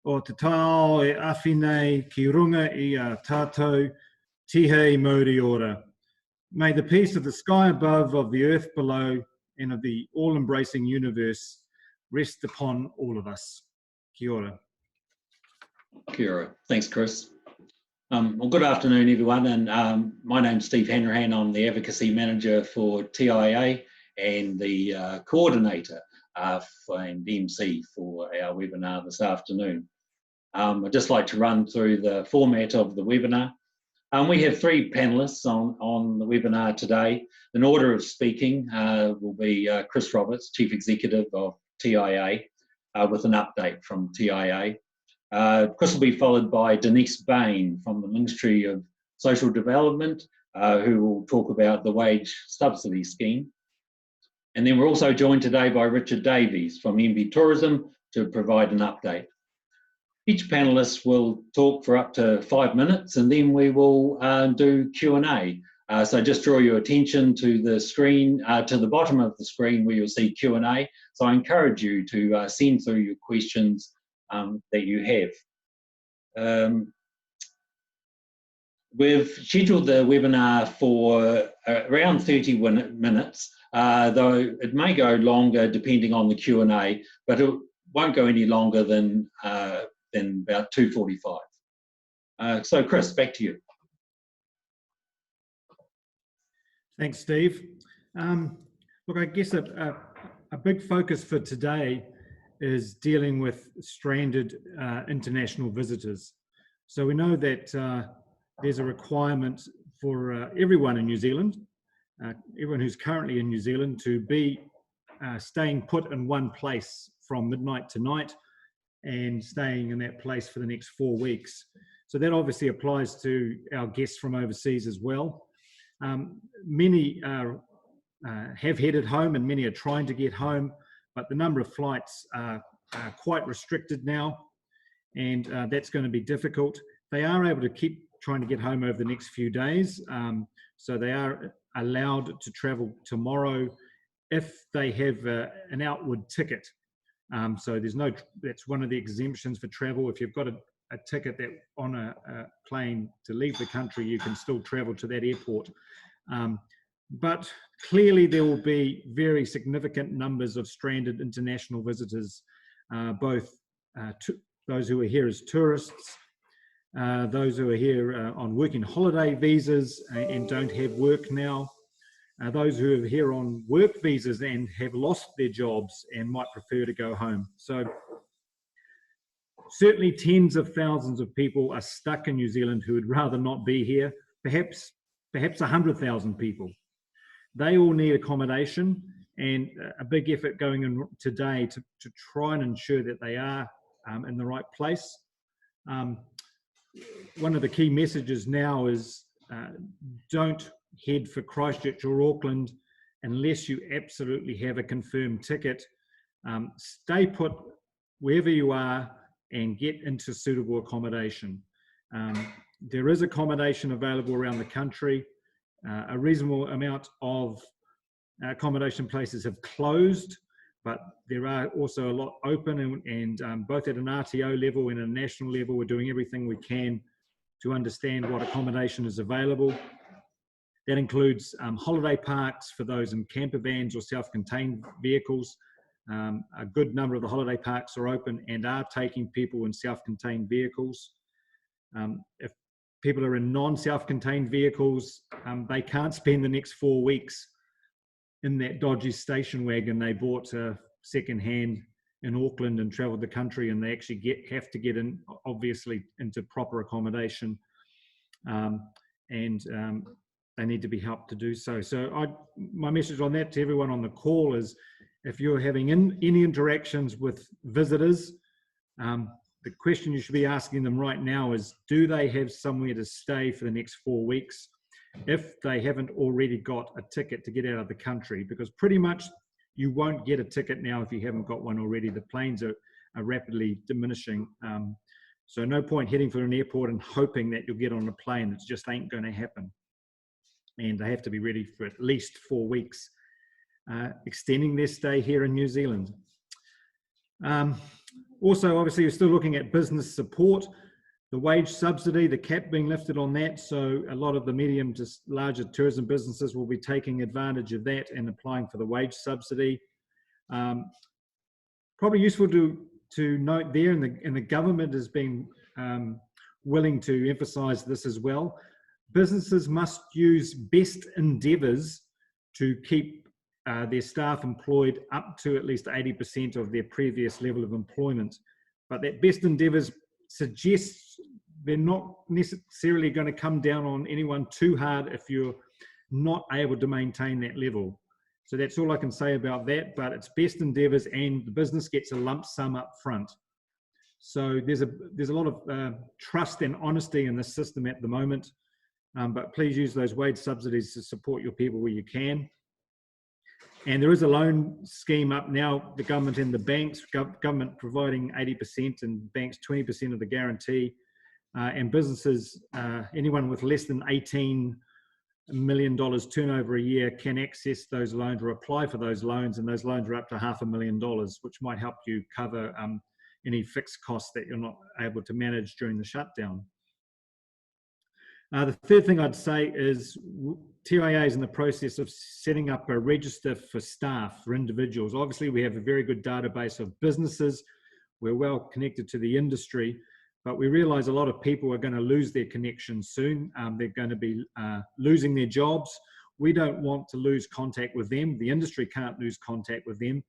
o te tao e awhinei ki runga I a tātou tihei mauri ora. May the peace of the sky above, of the earth below, and of the all-embracing universe rest upon all of us. Kia ora. Kia ora. Thanks, Chris. Well, good afternoon, everyone. And my name's Steve Hanrahan. I'm the Advocacy Manager for TIA and the Coordinator and MC for our webinar this afternoon. I'd just like to run through the format of the webinar. We have three panellists on the webinar today. In order of speaking will be Chris Roberts, Chief Executive of TIA, with an update from TIA. Chris will be followed by Denise Bain from the Ministry of Social Development, who will talk about the wage subsidy scheme. And then we're also joined today by Richard Davies from MBIE Tourism to provide an update. Each panellist will talk for up to 5 minutes, and then we will do Q&A. So just draw your attention to the screen, to the bottom of the screen where you'll see Q&A. So I encourage you to send through your questions that you have. We've scheduled the webinar for around 30 minutes, though it may go longer depending on the Q&A, but it won't go any longer than about 2:45. So Chris, back to you. Thanks, Steve. Look, I guess a big focus for today is dealing with stranded international visitors. So we know that there's a requirement for everyone in New Zealand, everyone who's currently in New Zealand, to be staying put in one place from midnight to night and staying in that place for the next 4 weeks. So that obviously applies to our guests from overseas as well. Many have headed home and many are trying to get home, but the number of flights are quite restricted now, and that's going to be difficult. They are able to keep trying to get home over the next few days, so they are allowed to travel tomorrow if they have an outward ticket. So there's no, that's one of the exemptions for travel. If you've got a ticket that on a plane to leave the country, you can still travel to that airport. But clearly there will be very significant numbers of stranded international visitors, both those who are here as tourists, those who are here on working holiday visas and don't have work now, those who are here on work visas and have lost their jobs and might prefer to go home. So certainly tens of thousands of people are stuck in New Zealand who would rather not be here, perhaps 100,000 people. They all need accommodation, and a big effort going in today to try and ensure that they are in the right place. One of the key messages now is don't head for Christchurch or Auckland unless you absolutely have a confirmed ticket. Stay put wherever you are and get into suitable accommodation. There is accommodation available around the country. A reasonable amount of accommodation places have closed, but there are also a lot open, and both at an RTO level and a national level, we're doing everything we can to understand what accommodation is available. That includes holiday parks for those in camper vans or self-contained vehicles. A good number of the holiday parks are open and are taking people in self-contained vehicles. If people are in non-self-contained vehicles, they can't spend the next 4 weeks in that dodgy station wagon they bought second-hand in Auckland and travelled the country, and they actually have to get in, obviously, into proper accommodation, and they need to be helped to do so. So my message on that to everyone on the call is, if you're having any interactions with visitors, the question you should be asking them right now is, do they have somewhere to stay for the next 4 weeks if they haven't already got a ticket to get out of the country? Because pretty much you won't get a ticket now if you haven't got one already. The planes are rapidly diminishing. So no point heading for an airport and hoping that you'll get on a plane. It just ain't going to happen. And they have to be ready for at least 4 weeks, extending their stay here in New Zealand. Also, obviously, we're still looking at business support, the wage subsidy, the cap being lifted on that. So a lot of the medium to larger tourism businesses will be taking advantage of that and applying for the wage subsidy. Probably useful to note there, and the government has been willing to emphasise this as well. Businesses must use best endeavours to keep their staff employed up to at least 80% of their previous level of employment. But that best endeavours suggests they're not necessarily going to come down on anyone too hard if you're not able to maintain that level. So that's all I can say about that, but it's best endeavours and the business gets a lump sum up front. So there's a lot of trust and honesty in the system at the moment, but please use those wage subsidies to support your people where you can. And there is a loan scheme up now, the government and the banks, government providing 80% and banks 20% of the guarantee, and businesses, anyone with less than $18 million turnover a year can access those loans or apply for those loans, and those loans are up to $500,000, which might help you cover any fixed costs that you're not able to manage during the shutdown. The third thing I'd say is TIA is in the process of setting up a register for staff, for individuals. Obviously, we have a very good database of businesses. We're well connected to the industry, but we realise a lot of people are going to lose their connection soon. They're going to be losing their jobs. We don't want to lose contact with them. The industry can't lose contact with them.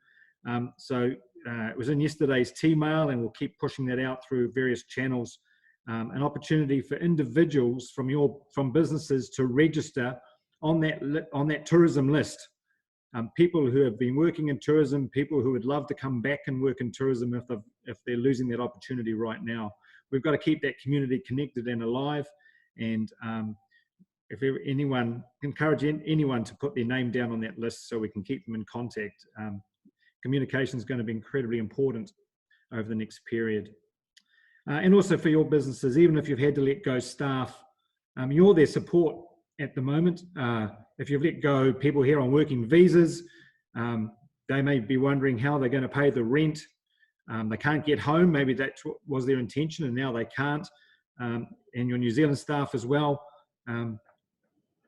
So it was in yesterday's T-mail, and we'll keep pushing that out through various channels. An opportunity for individuals from businesses to register on that tourism list. People who have been working in tourism, people who would love to come back and work in tourism if they're losing that opportunity right now. We've got to keep that community connected and alive, and encourage anyone to put their name down on that list so we can keep them in contact. Communication is going to be incredibly important over the next period. And also for your businesses, even if you've had to let go staff, you're their support at the moment. If you've let go people here on working visas, they may be wondering how they're going to pay the rent. They can't get home. Maybe that was their intention and now they can't. And your New Zealand staff as well. I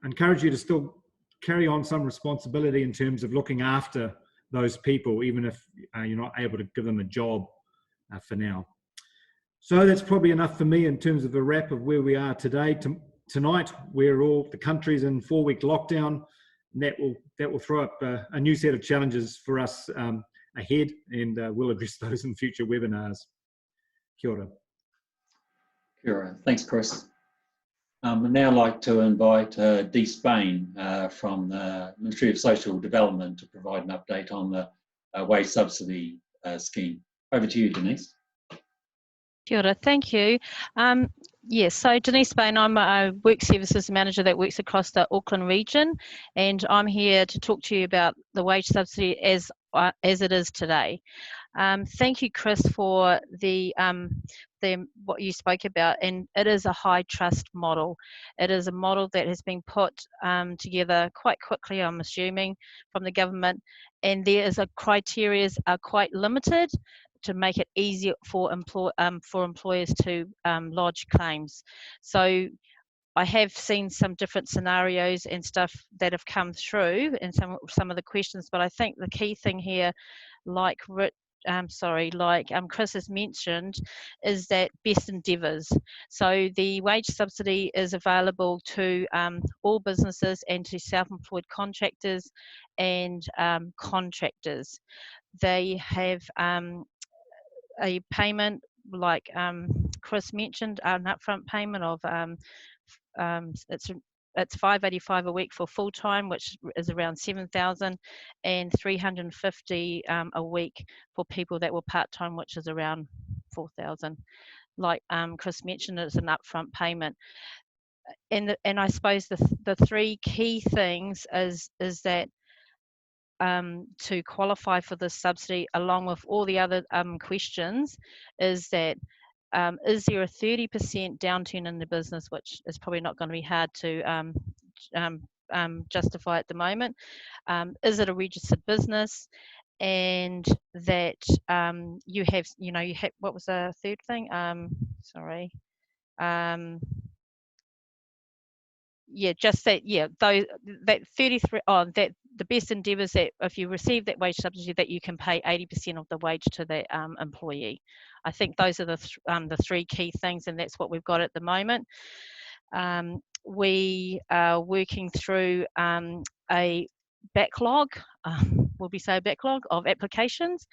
encourage you to still carry on some responsibility in terms of looking after those people, even if you're not able to give them a job for now. So that's probably enough for me in terms of a wrap of where we are today. Tonight, the country's in 4-week lockdown, and that will throw up a new set of challenges for us ahead, and we'll address those in future webinars. Kia ora. Kia ora. Thanks, Chris. I'd now like to invite Dee Spain from the Ministry of Social Development to provide an update on the wage subsidy scheme. Over to you, Denise. Kia ora, thank you. Yes, so Denise Bain, I'm a work services manager that works across the Auckland region, and I'm here to talk to you about the wage subsidy as it is today. Thank you, Chris, for what you spoke about, and it is a high trust model. It is a model that has been put together quite quickly, I'm assuming, from the government, and there is criteria are quite limited to make it easier for employers to lodge claims. So I have seen some different scenarios and stuff that have come through and some of the questions, but I think the key thing here, like Chris has mentioned, is that best endeavours. So the wage subsidy is available to all businesses and to self-employed contractors and contractors. They have a payment, like Chris mentioned, an upfront payment of it's $585 a week for full time, which is around $7,000, and $350 a week for people that were part time, which is around $4,000. Like Chris mentioned, it's an upfront payment. And I suppose the three key things is that to qualify for this subsidy, along with all the other questions, is that is there a 30% downturn in the business, which is probably not going to be hard to justify at the moment? Is it a registered business? and that you have, what was the third thing? Sorry. Yeah, just that, yeah, those, that 33, that the best endeavours that if you receive that wage subsidy, that you can pay 80% of the wage to that employee. I think those are the three key things, and that's what we've got at the moment. We are working through a backlog, will we say a backlog of applications,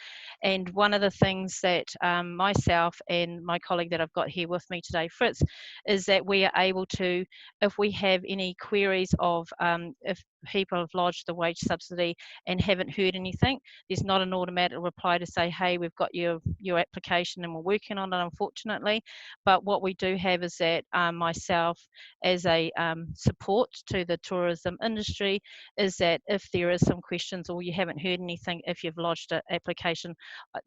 and one of the things that myself and my colleague that I've got here with me today, Fritz, is that we are able to, if we have any queries of if people have lodged the wage subsidy and haven't heard anything, there's not an automatic reply to say, hey, we've got your application and we're working on it, unfortunately. But what we do have is that myself, as a support to the tourism industry, is that if there is some questions or you haven't heard anything, if you've lodged an application,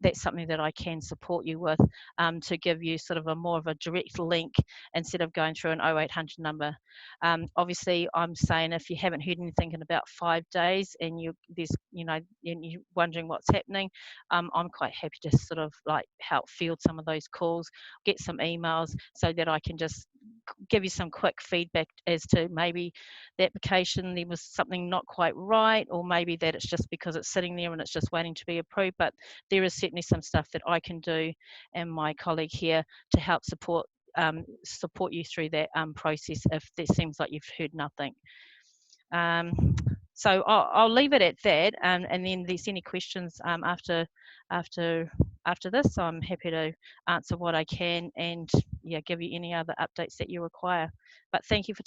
that's something that I can support you with, to give you sort of a more of a direct link instead of going through an 0800 number. Obviously, I'm saying if you haven't heard anything in about 5 days and you're wondering what's happening, I'm quite happy to sort of like help field some of those calls, get some emails, so that I can just give you some quick feedback as to maybe the application, there was something not quite right, or maybe that it's just because it's sitting there and it's just waiting to be approved. But there is certainly some stuff that I can do, and my colleague here, to help support you through that process if it seems like you've heard nothing. So I'll leave it at that, and then if there's any questions after this, I'm happy to answer what I can, and yeah, give you any other updates that you require. But thank you for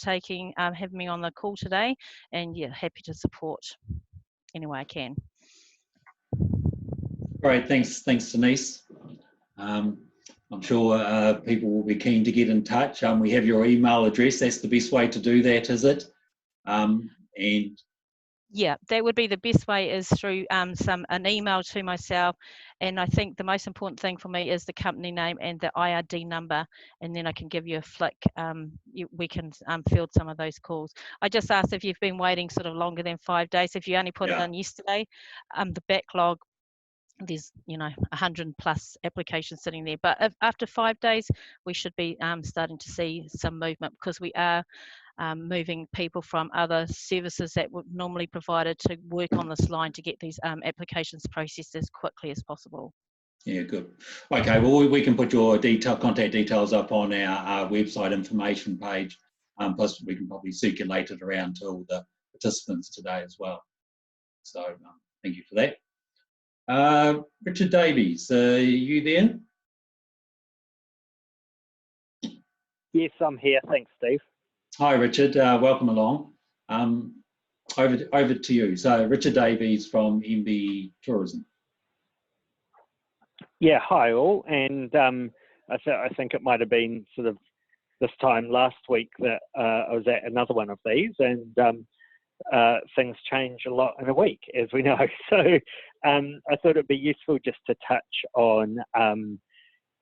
having me on the call today, and yeah, happy to support any way I can. Great, thanks Denise. I'm sure people will be keen to get in touch. We have your email address. That's the best way to do that, is it? And yeah, that would be the best way, is through an email to myself. And I think the most important thing for me is the company name and the IRD number, and then I can give you a flick. We can field some of those calls. I just asked if you've been waiting sort of longer than 5 days. If you only put it in yesterday, the backlog, there's 100 plus applications sitting there. But after 5 days, we should be starting to see some movement, because we are moving people from other services that were normally provided to work on this line to get these applications processed as quickly as possible. Yeah, good. Okay, well, we can put your contact details up on our website information page. Plus, we can probably circulate it around to all the participants today as well. So, thank you for that. Richard Davies, are you there? Yes, I'm here. Thanks, Steve. Hi, Richard. Welcome along. Over to you. So, Richard Davies from MBIE Tourism. Yeah, hi all. And I think it might have been sort of this time last week that I was at another one of these, and things change a lot in a week, as we know. So I thought it'd be useful just to touch on,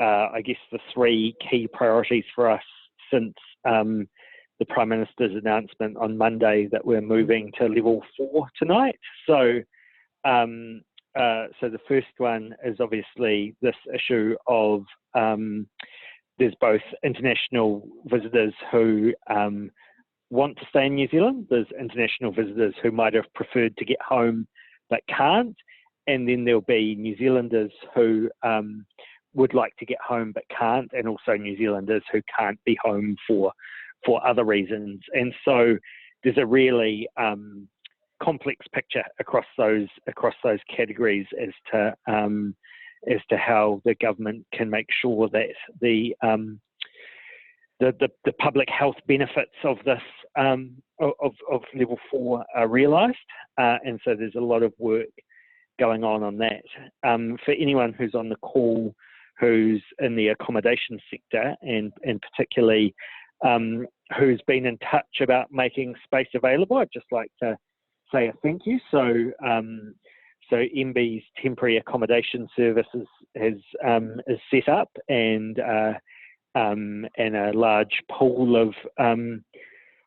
I guess, the 3 key priorities for us since the Prime Minister's announcement on Monday that we're moving to level 4 tonight. So, so the first one is obviously this issue of there's both international visitors who want to stay in New Zealand. There's international visitors who might have preferred to get home but can't, and then there'll be New Zealanders who would like to get home but can't, and also New Zealanders who can't be home for other reasons. And so there's a really complex picture across those categories as to how the government can make sure that the public health benefits of this of level 4 are realised. And so there's a lot of work going on that. For anyone who's on the call who's in the accommodation sector, and particularly who's been in touch about making space available, I'd just like to say a thank you. So MBIE's temporary accommodation services is set up, and a large pool of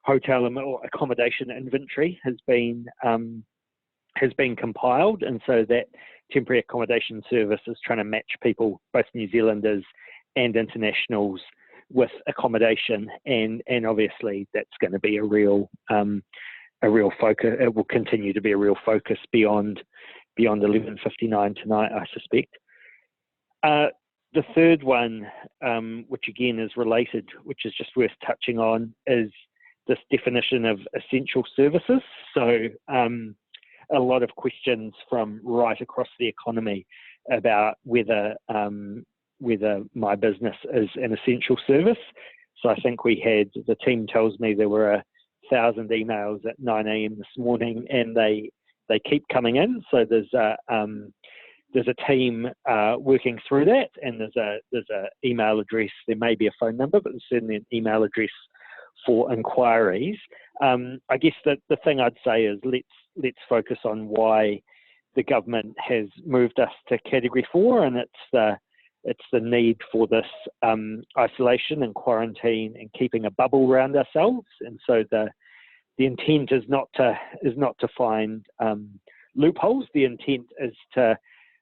hotel and accommodation inventory has been compiled, and so that temporary accommodation service is trying to match people, both New Zealanders and internationals, with accommodation, and obviously that's going to be a real focus. It will continue to be a real focus beyond 11:59 tonight, I suspect. The third one, which again is related, which is just worth touching on, is this definition of essential services. So a lot of questions from right across the economy about whether my business is an essential service. So I think the team tells me there were 1,000 emails at 9 a.m. this morning, and they keep coming in. So there's a team working through that, and there's a email address. There may be a phone number, but there's certainly an email address for inquiries. I guess that the thing I'd say is let's focus on why the government has moved us to Category 4, and it's the need for this isolation and quarantine and keeping a bubble around ourselves. And so the intent is not to find loopholes. The intent is to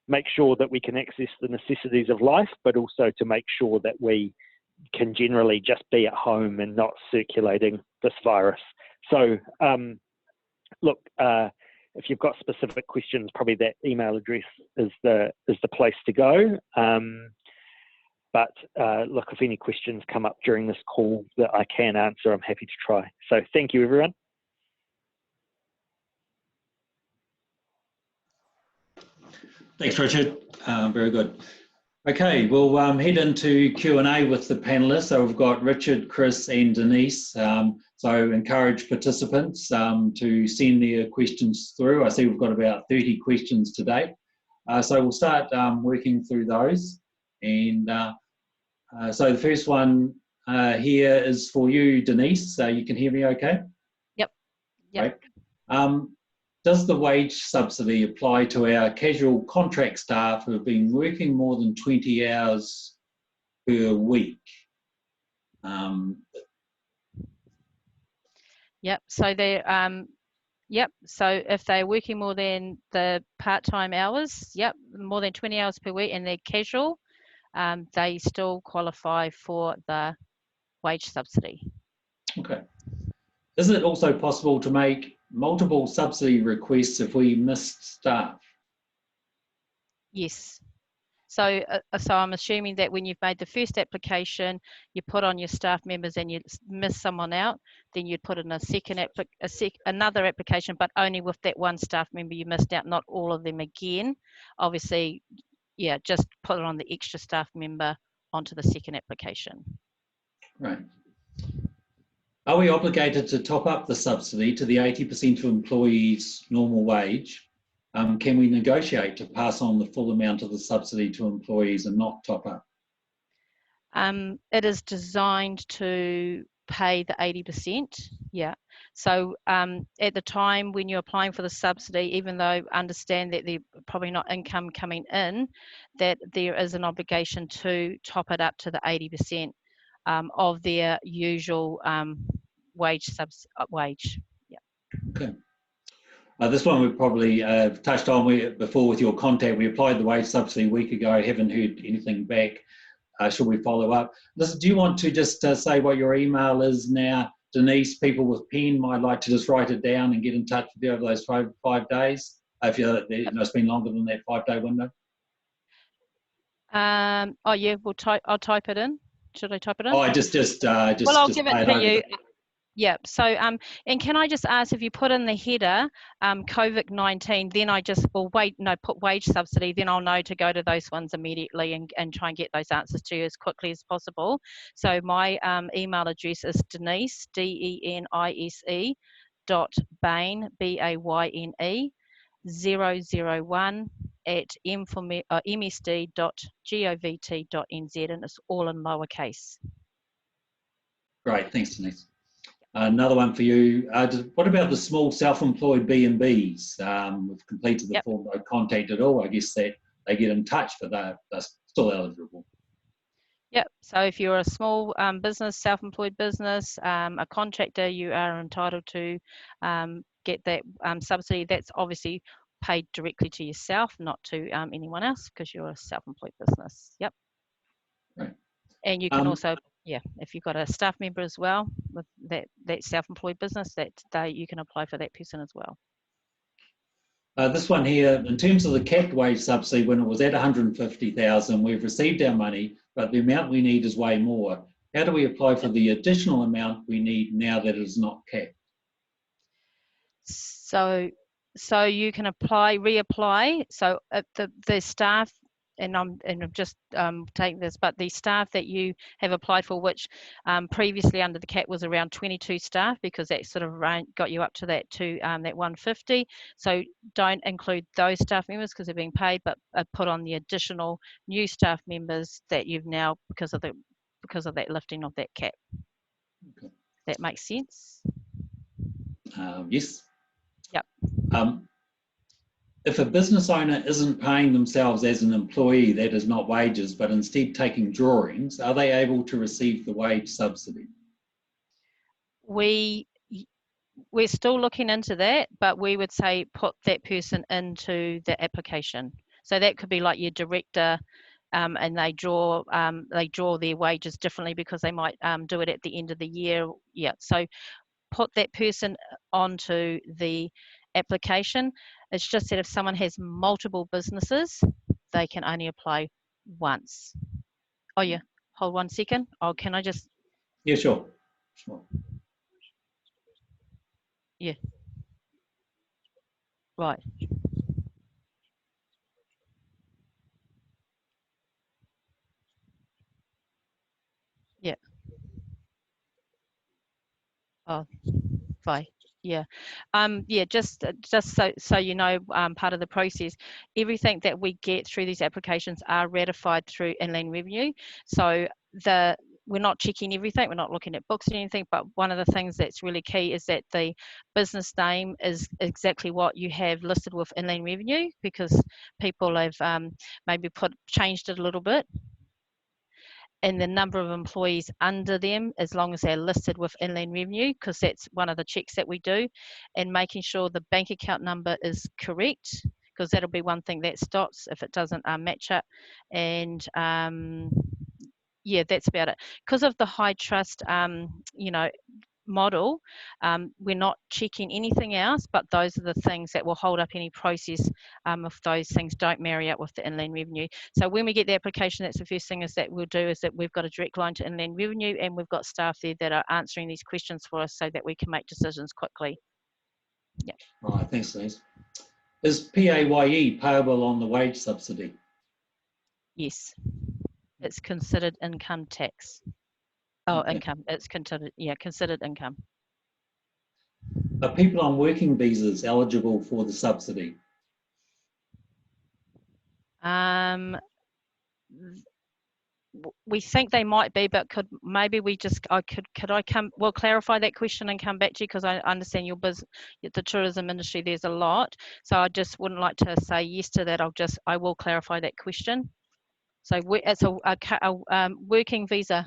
make sure that we can access the necessities of life, but also to make sure that we can generally just be at home and not circulating this virus. So look, if you've got specific questions, probably that email address is the place to go. But look, if any questions come up during this call that I can answer, I'm happy to try. So thank you, everyone. Thanks, Richard. Very good. Okay, we'll head into Q&A with the panelists. So we've got Richard, Chris and Denise. So encourage participants to send their questions through. I see we've got about 30 questions today. So we'll start working through those. And so the first one here is for you, Denise. You can hear me okay? Yep. Right. Does the wage subsidy apply to our casual contract staff who have been working more than 20 hours per week? Yep. So they're yep. So if they're working more than the part-time hours, yep, more than 20 hours per week, and they're casual, they still qualify for the wage subsidy. Okay. Is it also possible to make multiple subsidy requests if we missed staff? Yes. So I'm assuming that when you've made the first application, you put on your staff members and you miss someone out, then you'd put in another application, but only with that one staff member you missed out, not all of them again. Obviously, yeah, just put it on the extra staff member onto the second application. Right. Are we obligated to top up the subsidy to the 80% of employees' normal wage? Can we negotiate to pass on the full amount of the subsidy to employees and not top up? It is designed to pay the 80%, yeah. So at the time when you're applying for the subsidy, even though I understand that there's probably not income coming in, that there is an obligation to top it up to the 80% of their usual wage. Yeah. Okay. This one we probably touched on before with your contact. We applied the wage subsidy a week ago, haven't heard anything back. Should we follow up? Do you want to just say what your email is now, Denise? People with pen might like to just write it down and get in touch with you over those 5 days, if it's been longer than that 5-day window. Oh yeah, I'll type it in. Should I type it in? Oh, just well, I'll give it to you. Yeah. So and can I just ask, if you put in the header COVID-19, then put wage subsidy, then I'll know to go to those ones immediately and try and get those answers to you as quickly as possible. So my email address is Denise, DENISE .Bayne, BAYNE 001 at msd.govt.nz, and it's all in lowercase. Great, thanks, Denise. Another one for you. What about the small self-employed B&Bs? We've completed the form, no contact at all. I guess that they get in touch, but they're still eligible. Yep. So if you're a small business, self-employed business, a contractor, you are entitled to get that subsidy. That's obviously paid directly to yourself, not to anyone else, because you're a self-employed business. Yep. Right. And you can also, yeah, if you've got a staff member as well with that self-employed business, you can apply for that person as well. This one here, in terms of the capped wage subsidy, when it was at 150,000, we've received our money, but the amount we need is way more. How do we apply for the additional amount we need now that it is not capped? So you can reapply. So the staff, and I'm just taking this, but the staff that you have applied for, which previously under the cap was around 22 staff, because that sort of got you up to that that 150. So don't include those staff members because they're being paid, but put on the additional new staff members that you've now, because of that lifting of that cap. Okay. That makes sense? Yes. Yep. If a business owner isn't paying themselves as an employee, that is not wages, but instead taking drawings, are they able to receive the wage subsidy? We're still looking into that, but we would say put that person into the application. So that could be like your director, and they draw their wages differently because they might do it at the end of the year. Yeah, so put that person onto the application. It's just that if someone has multiple businesses, they can only apply once. Oh yeah, hold 1 second. Oh, can I just? Yeah, sure. Yeah. Right. Yeah. Oh, fine. Yeah. Yeah, just so you know, part of the process, everything that we get through these applications are ratified through Inland Revenue. So we're not checking everything, we're not looking at books or anything, but one of the things that's really key is that the business name is exactly what you have listed with Inland Revenue, because people have maybe changed it a little bit, and the number of employees under them, as long as they're listed with Inland Revenue, because that's one of the checks that we do, and making sure the bank account number is correct, because that'll be one thing that stops if it doesn't match up. And yeah, that's about it. Because of the high trust, model, we're not checking anything else, but those are the things that will hold up any process if those things don't marry up with the Inland Revenue. So when we get the application, that's the first thing is that we'll do is that we've got a direct line to Inland Revenue, and we've got staff there that are answering these questions for us so that we can make decisions quickly. Yeah. All right, thanks, Liz. Is PAYE payable on the wage subsidy? Yes, it's considered income tax. Oh, Okay. income. It's considered income. Are people on working visas eligible for the subsidy? We think they might be, but we'll clarify that question and come back to you, because I understand the tourism industry, there's a lot, so I just wouldn't like to say yes to that. I will clarify that question. So it's a working visa.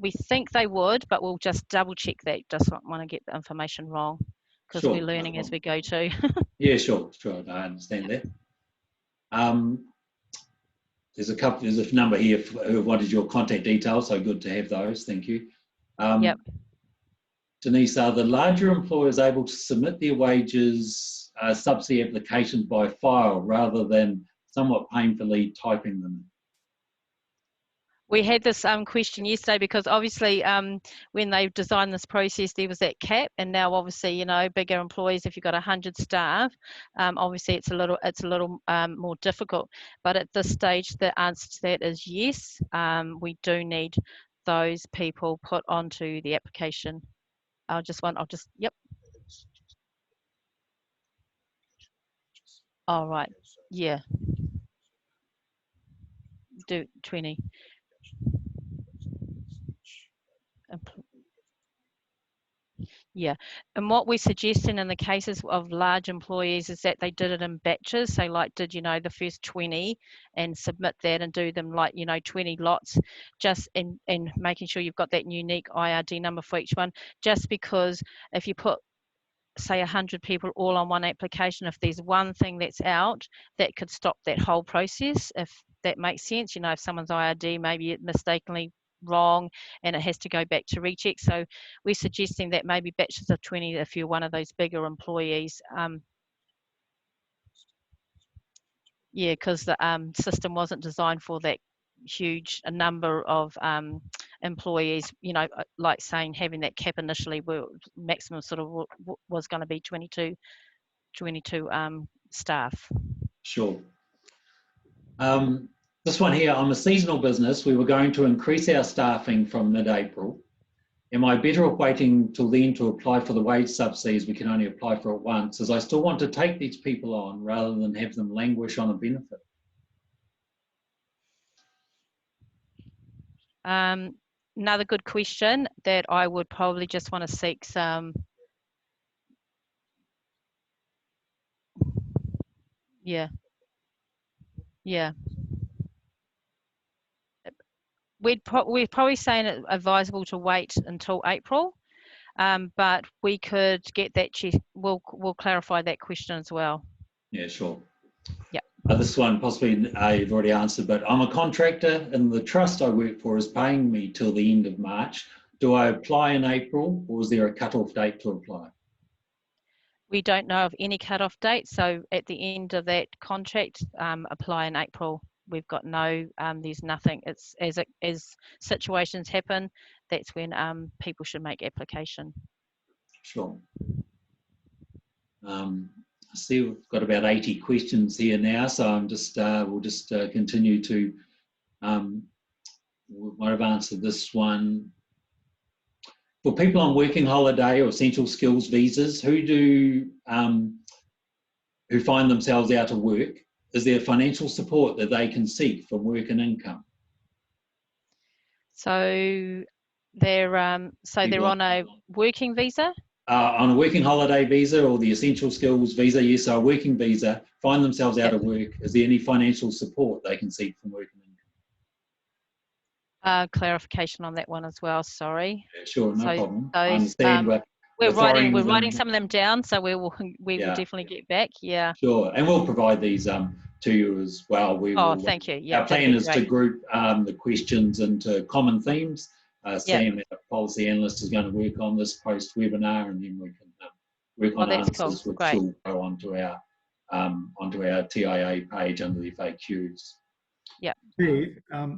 We think they would, but we'll just double check that. Just don't want to get the information wrong, because Sure, we're learning as we go too. Yeah, sure, I understand that. There's a number here who wanted your contact details, so good to have those. Thank you. Yep. Denise, are the larger employers able to submit their wages subsidy applications by file rather than somewhat painfully typing them? We had this question yesterday, because obviously when they designed this process, there was that cap, and now obviously, bigger employees, if you've got 100 staff, obviously it's a little more difficult. But at this stage, the answer to that is yes. We do need those people put onto the application. Yep. All right. Yeah. Do 20. Yeah, and what we're suggesting in the cases of large employees is that they did it in batches. So like, did the first 20 and submit that, and do them like 20 lots, just in making sure you've got that unique IRD number for each one. Just because if you put say 100 people all on one application, if there's one thing that's out, that could stop that whole process, if that makes sense. You know, if someone's IRD maybe it mistakenly wrong and it has to go back to recheck. So we're suggesting that maybe batches of 20 if you're one of those bigger employees. Yeah, because the system wasn't designed for that huge a number of employees, you know, like saying having that cap initially where maximum sort of was going to be 22 staff. Sure. This one here, I'm a seasonal business. We were going to increase our staffing from mid-April. Am I better off waiting till then to apply for the wage subsidies? We can only apply for it once, as I still want to take these people on rather than have them languish on a benefit. Another good question that I would probably just want to seek some, yeah. We're probably saying it advisable to wait until April, but we could get that we'll clarify that question as well. Yeah, sure. Yeah. This one possibly you've already answered, but I'm a contractor and the trust I work for is paying me till the end of March. Do I apply in April, or is there a cut-off date to apply? We don't know of any cut-off date, so at the end of that contract, apply in April. We've got no, there's nothing. It's as situations happen, that's when people should make application. Sure. I see we've got about 80 questions here now, so I'm just we'll just continue to. We might have answered this one. For people on working holiday or essential skills visas, who find themselves out of work, is there financial support that they can seek from work and income? So they're on a working visa. On a working holiday visa or the essential skills visa, yes, so a working visa, find themselves out of work. Is there any financial support they can seek from work and income? Clarification on that one as well. Sorry. Yeah, sure, no problem. Those, I understand, but we're writing some of them down, so we will definitely get back. Yeah. Sure, and we'll provide these to you as well. Thank you. Yeah. Our plan is to group the questions into common themes. Sam, our policy analyst, is going to work on this post-webinar, and then we can work on answers which will go onto our TIA page under the FAQs. Yeah.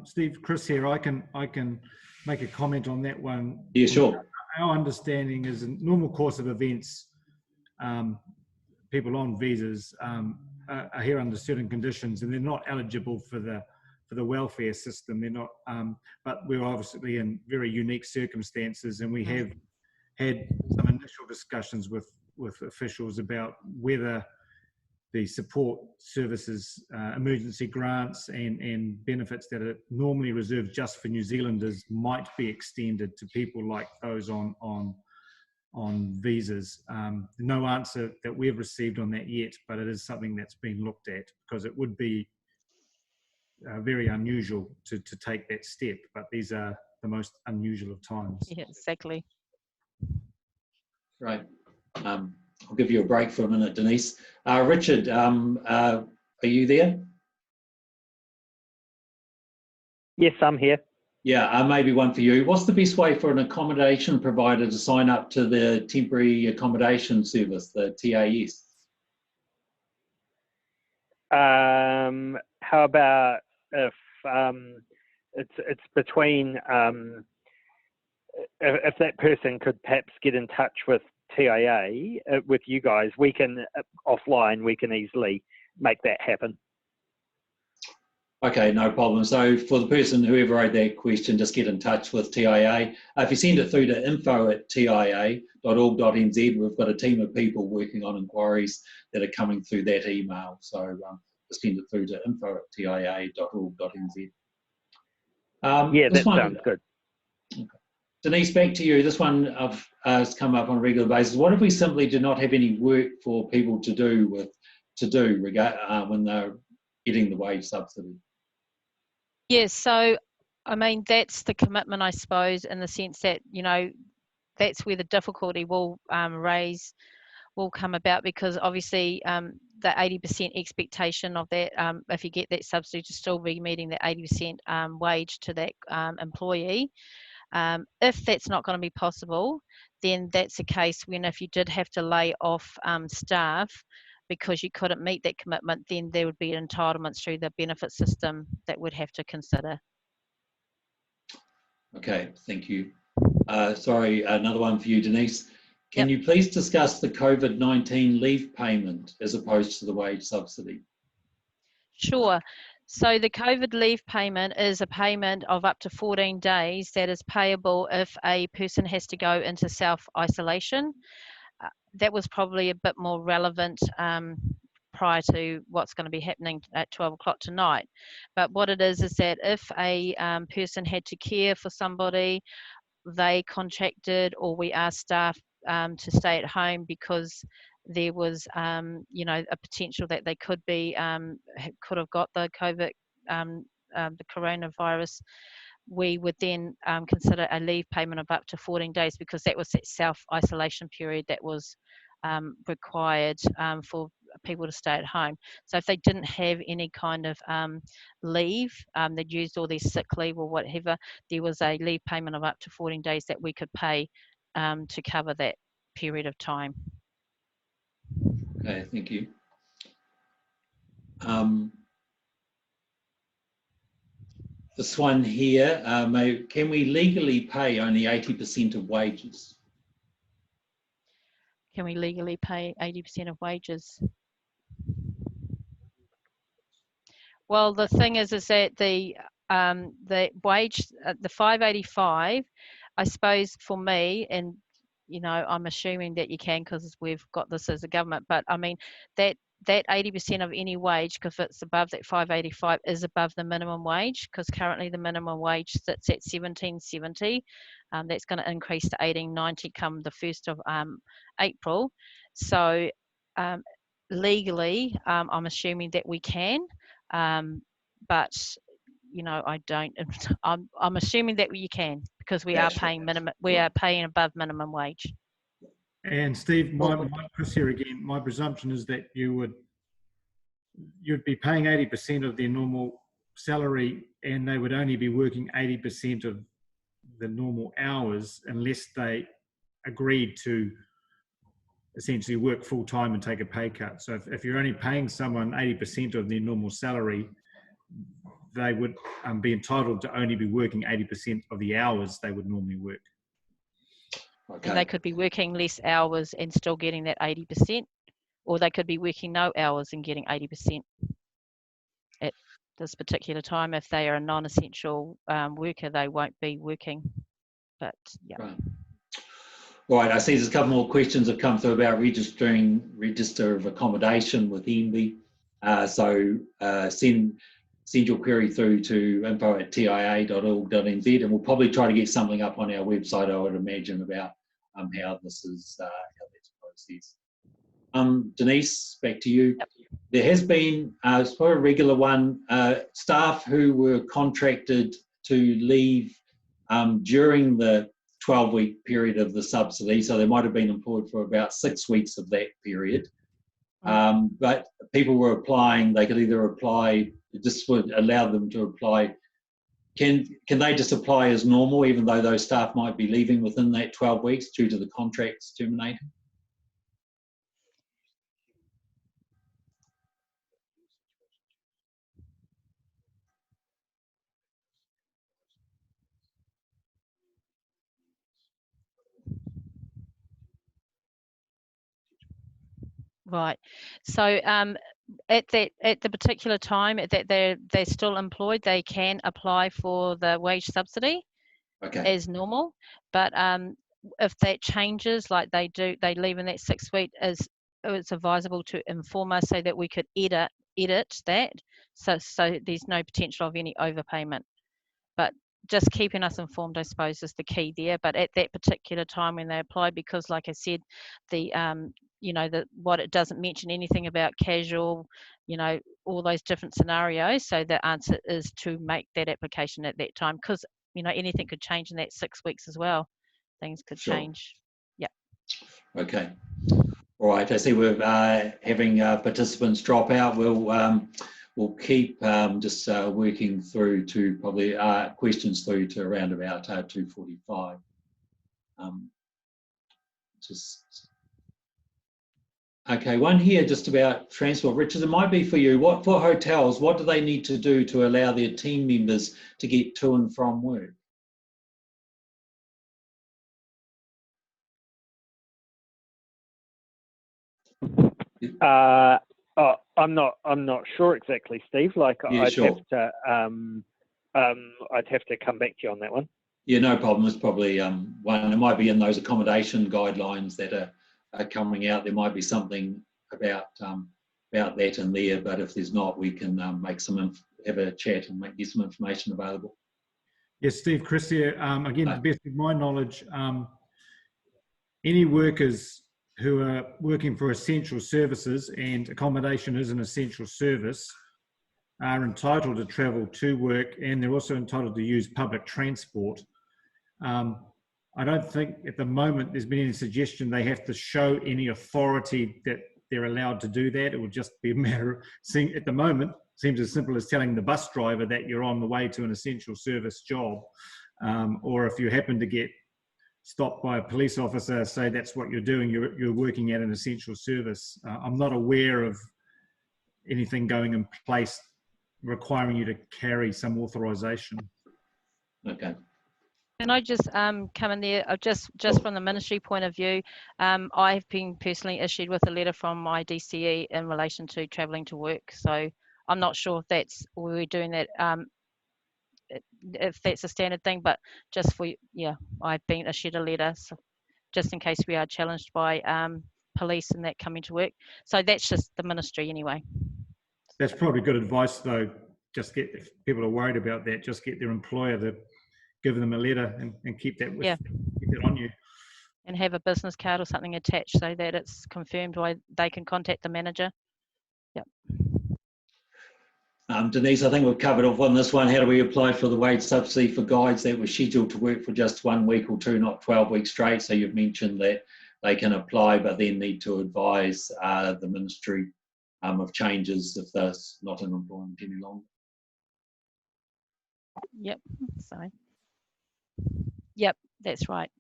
Steve, Chris here. I can make a comment on that one. Yeah, sure. Our understanding is, in normal course of events, people on visas are here under certain conditions, and they're not eligible for the welfare system. They're not, but we're obviously in very unique circumstances, and we have had some initial discussions with officials about whether the support services, emergency grants and benefits that are normally reserved just for New Zealanders might be extended to people like those on visas. No answer that we've received on that yet, but it is something that's been looked at, because it would be very unusual to take that step, but these are the most unusual of times. Yeah, exactly. Right. I'll give you a break for a minute, Denise. Richard, are you there? Yes, I'm here. Yeah, maybe one for you. What's the best way for an accommodation provider to sign up to the temporary accommodation service, the TAS? How about if it's between, if that person could perhaps get in touch with TIA, with you guys, we can, offline, we can easily make that happen. Okay, no problem. So for the person, whoever wrote that question, just get in touch with TIA. If you send it through to info@tia.org.nz, we've got a team of people working on inquiries that are coming through that email. So just send it through to info@tia.org.nz. Yeah, that sounds good. Okay. Denise, back to you. This one has come up on a regular basis. What if we simply do not have any work for people to do when they're getting the wage subsidy? Yes, so I mean, that's the commitment, I suppose, in the sense that, you know, that's where the difficulty will arise will come about, because obviously the 80% expectation of that, if you get that subsidy, to still be meeting the 80% wage to that employee. If that's not going to be possible, then that's a case when, if you did have to lay off staff because you couldn't meet that commitment, then there would be entitlements through the benefit system that would have to consider. Okay, thank you. Sorry, another one for you, Denise. Can you please discuss the COVID-19 leave payment as opposed to the wage subsidy? Sure. So the COVID leave payment is a payment of up to 14 days that is payable if a person has to go into self-isolation. That was probably a bit more relevant prior to what's going to be happening at 12 o'clock tonight. But what it is that if a person had to care for somebody, they contracted, or we asked staff to stay at home because there was, you know, a potential that they could have got the COVID, the coronavirus, we would then consider a leave payment of up to 14 days, because that was that self-isolation period that was required for people to stay at home. So if they didn't have any kind of leave, they'd used all their sick leave or whatever, there was a leave payment of up to 14 days that we could pay to cover that period of time. Okay, thank you. This one here, can we legally pay only 80% of wages? Can we legally pay 80% of wages? Well, the thing is that the wage, the 585, I suppose for me, and you know, I'm assuming that you can because we've got this as a government, but I mean that 80% of any wage, because it's above that 585, is above the minimum wage, because currently the minimum wage sits at 17.70. That's going to increase to 18.90 come the 1st of April. So legally, I'm assuming that we can, but you know, I don't. I'm assuming that you can, because we are paying minimum. We are paying above minimum wage. And Steve, Chris here again. My presumption is that you'd be paying 80% of their normal salary, and they would only be working 80% of the normal hours, unless they agreed to essentially work full time and take a pay cut. So if you're only paying someone 80% of their normal salary, they would be entitled to only be working 80% of the hours they would normally work. Okay. And they could be working less hours and still getting that 80%, or they could be working no hours and getting 80% at this particular time. If they are a non-essential worker, they won't be working. But yeah. Right. All right, I see there's a couple more questions have come through about register of accommodation with MBIE. Send your query through to info@tia.org.nz, and we'll probably try to get something up on our website, I would imagine, about how this is how that's processed. Denise, back to you. Yep. There has been for a regular one, staff who were contracted to leave during the 12-week period of the subsidy, so they might have been employed for about 6 weeks of that period. But people were applying. They could either apply. This would allow them to apply. Can they just apply as normal, even though those staff might be leaving within that 12 weeks due to the contracts terminating? Right. So at the particular time that they're still employed, they can apply for the wage subsidy as normal. But if that changes, like they leave in that 6 week, it's advisable to inform us so that we could edit that, so there's no potential of any overpayment. But just keeping us informed, I suppose, is the key there. But at that particular time when they apply, because like I said, the you know, what it doesn't mention anything about casual, you know, all those different scenarios. So the answer is to make that application at that time, because you know, anything could change in that 6 weeks as well. Things could change. Yeah. Okay. All right, I see we're having participants drop out. We'll keep just working through to probably questions through to around about 2:45. Okay, one here just about transport. Richard, it might be for you. What for hotels? What do they need to do to allow their team members to get to and from work? I'm not sure exactly, Steve. Like, Yeah, I'd sure. have to I'd have to come back to you on that one. Yeah, no problem. It's probably one. It might be in those accommodation guidelines that are coming out. There might be something about that in there. But if there's not, we can have a chat and get some information available. Yes, Steve, Chris here. Again, to the best of my knowledge, any workers who are working for essential services, and accommodation is an essential service, are entitled to travel to work, and they're also entitled to use public transport. I don't think at the moment there's been any suggestion they have to show any authority that they're allowed to do that. It would just be a matter of seeing, at the moment, seems as simple as telling the bus driver that you're on the way to an essential service job. Or if you happen to get stopped by a police officer, say that's what you're doing, you're working at an essential service. I'm not aware of anything going in place requiring you to carry some authorization. Okay. Can I just come in there? Just from the ministry point of view, I've been personally issued with a letter from my DCE in relation to travelling to work. So I'm not sure if we're doing that, if that's a standard thing, but just for, yeah, I've been issued a letter, so just in case we are challenged by police and that coming to work. So that's just the ministry anyway. That's probably good advice though. Just if people are worried about that, just get their employer to give them a letter and keep that keep that on you. And have a business card or something attached so that it's confirmed why they can contact the manager. Yep. Denise, I think we've covered off on this one. How do we apply for the wage subsidy for guides that were scheduled to work for just 1 week or two, not 12 weeks straight? So you've mentioned that they can apply, but then need to advise the ministry of changes if they're not in employment any longer. Yep. Sorry. Yep, that's right.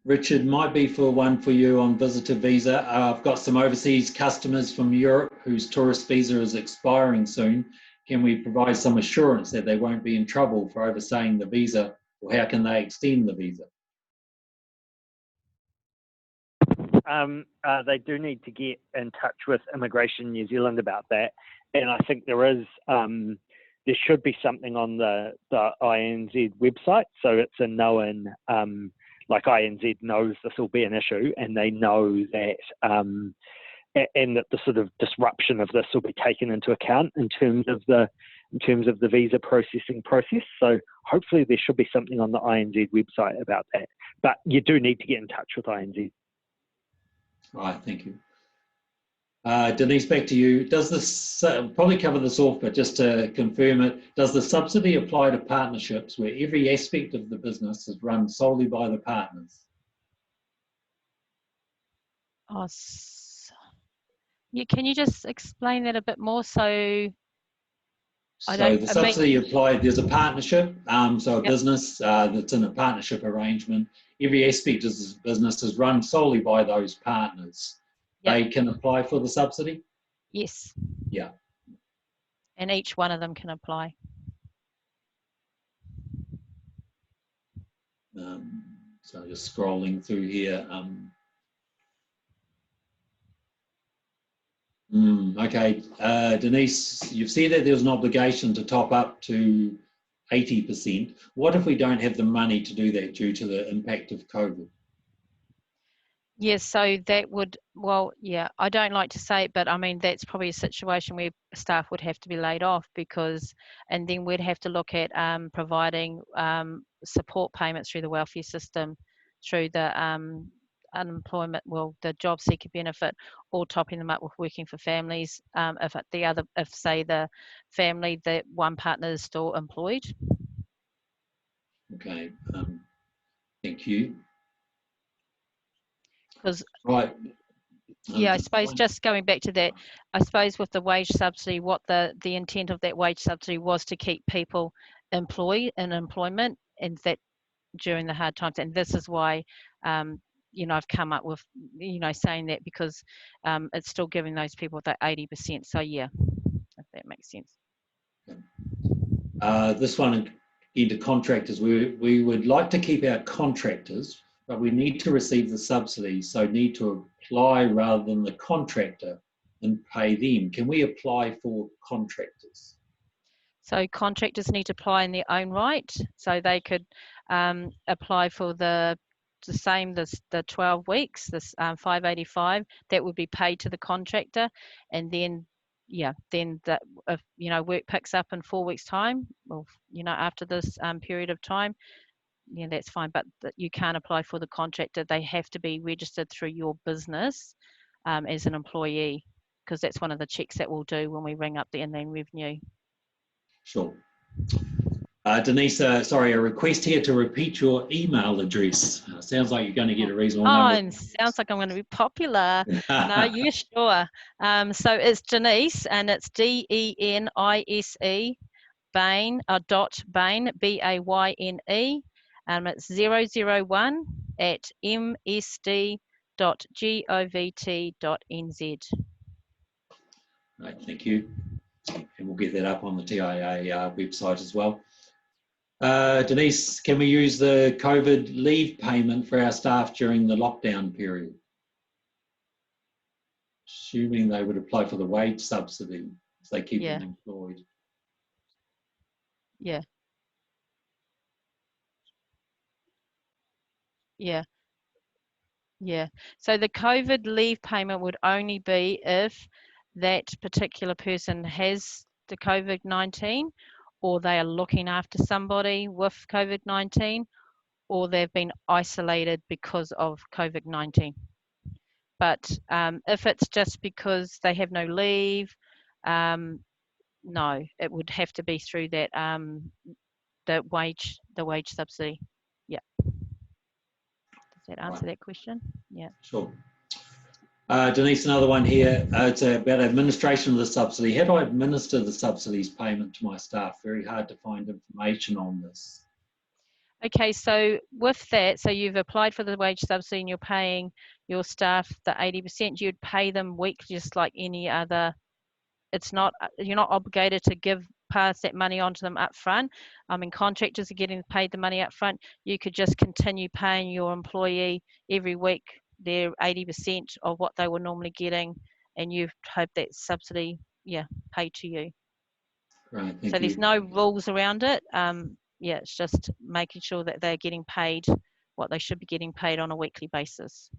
Richard, might be one for you on visitor visa. I've got some overseas customers from Europe whose tourist visa is expiring soon. Can we provide some assurance that they won't be in trouble for overstaying the visa, or how can they extend the visa? They do need to get in touch with Immigration New Zealand about that, and I think there should be something on the INZ website, so it's a known, like INZ knows this will be an issue, and they know that, and that the sort of disruption of this will be taken into account in terms of the visa processing process. So hopefully there should be something on the INZ website about that, but you do need to get in touch with INZ. Right, thank you. Denise, back to you. Does this, probably cover this off, but just to confirm it, does the subsidy apply to partnerships where every aspect of the business is run solely by the partners? Oh, can you just explain that a bit more? So the subsidy applied, there's a partnership, so a Yep. business that's in a partnership arrangement, every aspect of this business is run solely by those partners. Yep. They can apply for the subsidy? Yes. Yeah. And each one of them can apply. So just scrolling through here. Okay, Denise, you've said that there's an obligation to top up to 80%. What if we don't have the money to do that due to the impact of COVID? Yes, so that would, well, yeah, I don't like to say it, but I mean, that's probably a situation where staff would have to be laid off and then we'd have to look at providing support payments through the welfare system, through the unemployment, the job seeker benefit, or topping them up with working for families if say the family, that one partner is still employed. Okay, thank you. Because right, Yeah, I suppose just going back to that, I suppose with the wage subsidy, what the intent of that wage subsidy was to keep people employed in employment, and that during the hard times. And this is why, you know, I've come up with, you know, saying that, because it's still giving those people that 80%. So yeah, if that makes sense. This one into contractors. We would like to keep our contractors, but we need to receive the subsidy, so need to apply rather than the contractor and pay them. Can we apply for contractors? So contractors need to apply in their own right, so they could apply for the same, the 12 weeks, this 585, that would be paid to the contractor, and then then that, if you know, work picks up in 4 weeks time, or you know, after this period of time, yeah, that's fine. But you can't apply for the contractor. They have to be registered through your business as an employee, because that's one of the checks that we'll do when we ring up the inland revenue. Sure. Denise, sorry, a request here to repeat your email address. Sounds like you're going to get a reasonable number. Sounds like I'm going to be popular. No, yeah, sure. So it's Denise, and it's DENISE, Bain, Bain, BAYNE. It's 001@msd.govt.nz. Right, thank you. And we'll get that up on the TIA website as well. Denise, can we use the COVID leave payment for our staff during the lockdown period? Assuming they would apply for the wage subsidy if they keep them employed. Yeah. Yeah. Yeah. So the COVID leave payment would only be if that particular person has the COVID-19, or they are looking after somebody with COVID-19, or they've been isolated because of COVID-19. But if it's just because they have no leave, no, it would have to be through that the wage subsidy. Yeah. Does that answer that question? Yeah. Sure. Denise, another one here. It's about administration of the subsidy. How do I administer the subsidies payment to my staff? Very hard to find information on this. Okay, so with that, so you've applied for the wage subsidy and you're paying your staff the 80%. You'd pay them weekly, just like any other. It's not, you're not obligated to pass that money on to them up front. I mean, contractors are getting paid the money up front. You could just continue paying your employee every week their 80% of what they were normally getting, and you hope that subsidy, paid to you. Right, so there's no rules around it. Yeah, it's just making sure that they're getting paid what they should be getting paid on a weekly basis.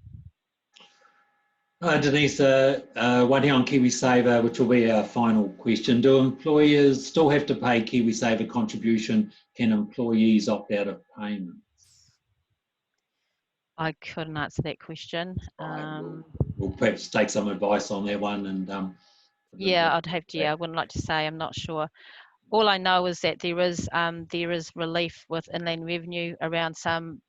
Denise, one here on KiwiSaver, which will be our final question. Do employers still have to pay KiwiSaver contribution? Can employees opt out of payments? I couldn't answer that question. We'll perhaps take some advice on that one. And yeah, I'd have to. I wouldn't like to say. I'm not sure. All I know is that there is relief with inland revenue around some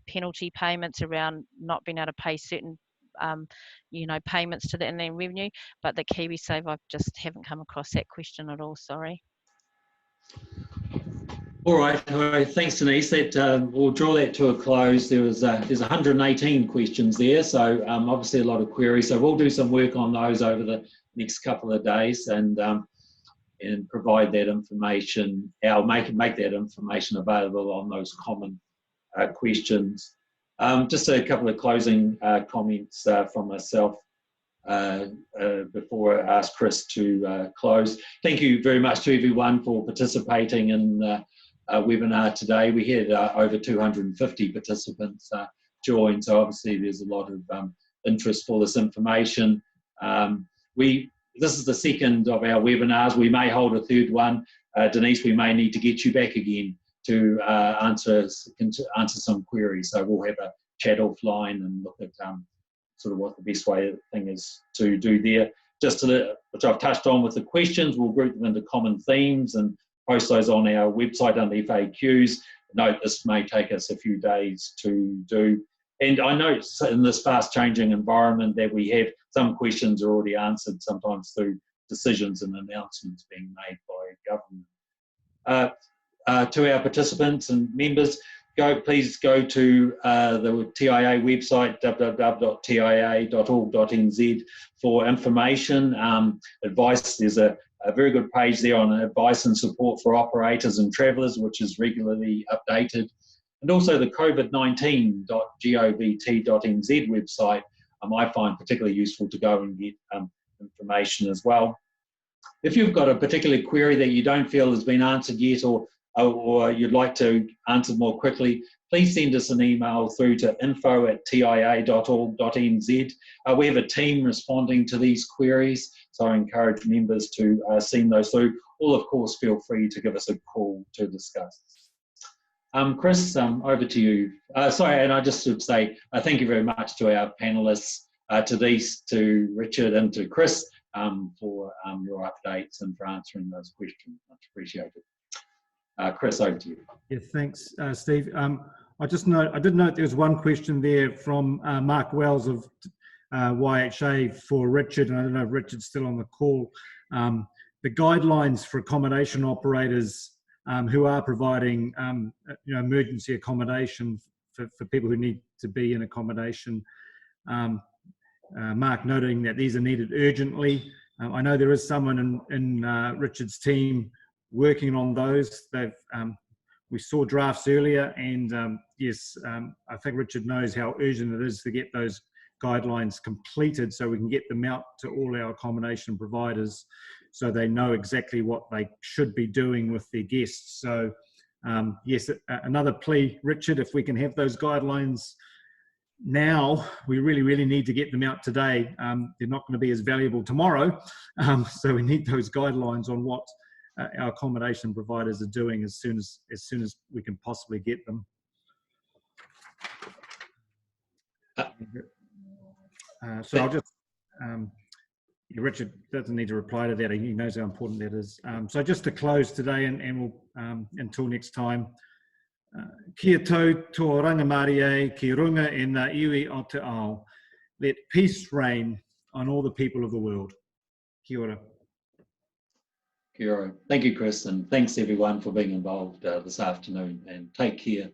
penalty payments around not being able to pay certain payments to the inland revenue. But the KiwiSaver, I just haven't come across that question at all. Sorry. All right. Thanks, Denise. That we'll draw that to a close. There's 118 questions there, so obviously a lot of queries. So we'll do some work on those over the next couple of days and provide that information. I'll make that information available on those common questions. Just a couple of closing comments from myself before I ask Chris to close. Thank you very much to everyone for participating in the webinar today. We had over 250 participants join, so obviously there's a lot of interest for this information. This is the second of our webinars. We may hold a third one. Denise, we may need to get you back again to answer some queries. So we'll have a chat offline and look at sort of what the best thing is to do there. Which I've touched on with the questions, we'll group them into common themes and post those on our website under FAQs. Note this may take us a few days to do. And I know in this fast changing environment that we have some questions are already answered sometimes through decisions and announcements being made by government. To our participants and members, please go to the TIA website, www.tia.org.nz, for information, advice. There's a very good page there on advice and support for operators and travellers, which is regularly updated. And also the covid19.govt.nz website, I find particularly useful to go and get information as well. If you've got a particular query that you don't feel has been answered yet, or you'd like to answer more quickly, please send us an email through to info@tia.org.nz. We have a team responding to these queries, so I encourage members to send those through, or of course feel free to give us a call to discuss. Chris, over to you. Sorry, and I just should say thank you very much to our panellists, to Denise, to Richard and to Chris for your updates and for answering those questions. Much appreciated. Chris, over to you. Yeah, thanks, Steve. I did note there was one question there from Mark Wells of YHA for Richard, and I don't know if Richard's still on the call. The guidelines for accommodation operators who are providing emergency accommodation for people who need to be in accommodation. Mark noting that these are needed urgently. I know there is someone in Richard's team working on those. We saw drafts earlier, and yes, I think Richard knows how urgent it is to get those guidelines completed so we can get them out to all our accommodation providers so they know exactly what they should be doing with their guests. So yes, another plea, Richard, if we can have those guidelines now, we really need to get them out today. They're not going to be as valuable tomorrow, so we need those guidelines on what our accommodation providers are doing as soon as we can possibly get them. So I'll just, Richard doesn't need to reply to that. He knows how important that is. So just to close today, and we'll, until next time, kia tau tō rangamari ki runga e ngā iwi o te ao. Let peace reign on all the people of the world. Kia ora. Kia ora. Thank you, Chris, and thanks everyone for being involved this afternoon, and take care.